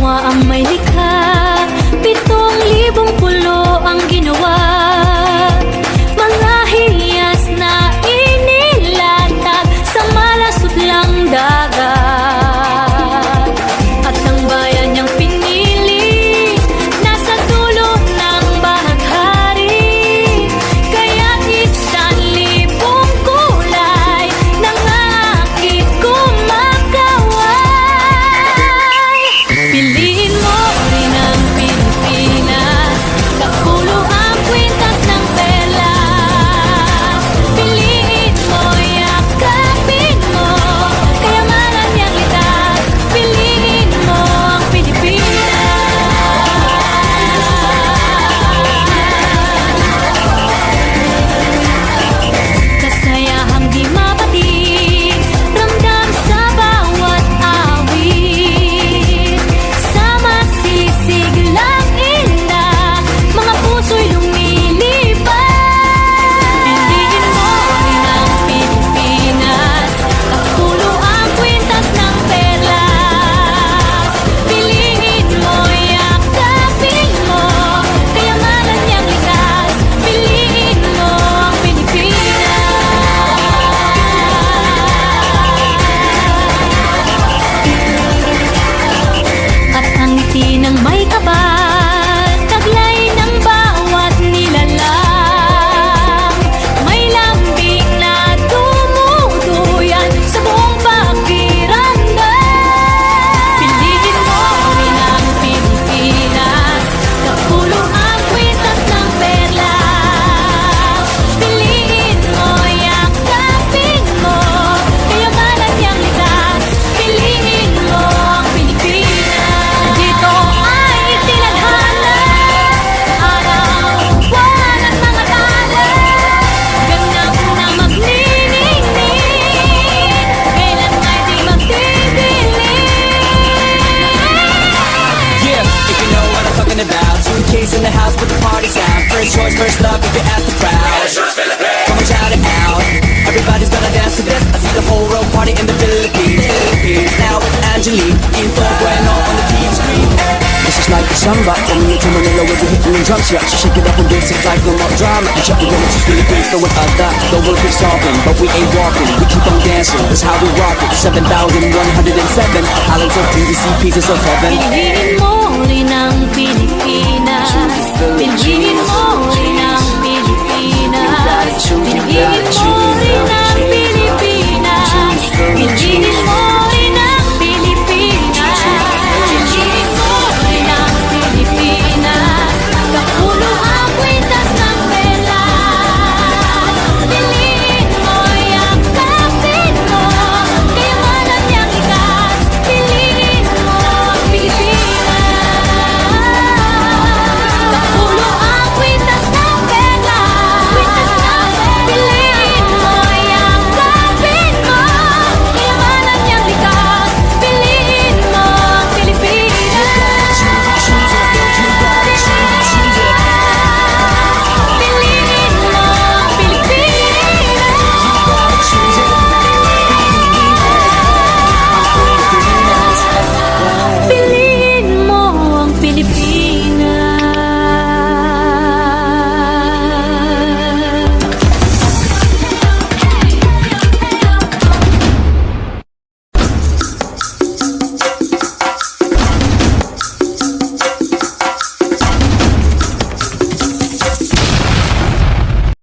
Gumawa ang may likha, 7,000 pulo ang ginawa. Mga hiyas na inilatag sa malasutlang dagat. At ang bayan niyang pinili, nasa dulo ng bahaghari. Kaya't 1,000 kulay nangakit kumakaway. Piliin mo rin ang Pilipinas, kapulo ang kwintas ng perlas. Piliin mo, yakapin mo, kayamanan niyang litas. Piliin mo ang Pilipinas. Kasayahang di mapatid, ramdam sa bawat awit. Sama sisiglang inda, mga puso'y lumilipad. Piliin mo rin ang Pilipinas, kapulo ang kwintas ng perlas. Piliin mo, yakapin mo, kayamanan niyang likas. Piliin mo ang Pilipinas. At ang ngiti ng may kapal, taglay ng bawat nilalang. May lambing na tumutuyan sa buong pakiramdam. Piliin mo rin ang Pilipinas, kapulo ang kwintas ng perlas. Piliin mo, yakapin mo, kayamanan niyang likas. Piliin mo ang Pilipinas. Dito ay tinadhana, araw-buwan at mga tala. Ganap na magniningning, kailan ay di magdidilim. Yeah, if you know what I'm talking about. Suitcase in the house, put the party's out. First choice, first love, if you ask the crowd. Come on, shout it out. Everybody's gonna dance to this. I see the whole road party in the Philippines. Now with Angelique, info bueno on the TV screen. This is like the samba, coming into Manila with the hitting and drums. Yeah, she shake it up and dance it like no more drama. And check it when it's Philippines, throwing a dot. The world keeps talking, but we ain't walking. We keep on dancing, that's how we rock it. 7,107 islands of PVC, pieces of heaven. Piliin mo rin ang Pilipinas. Piliin mo rin ang Pilipinas. Piliin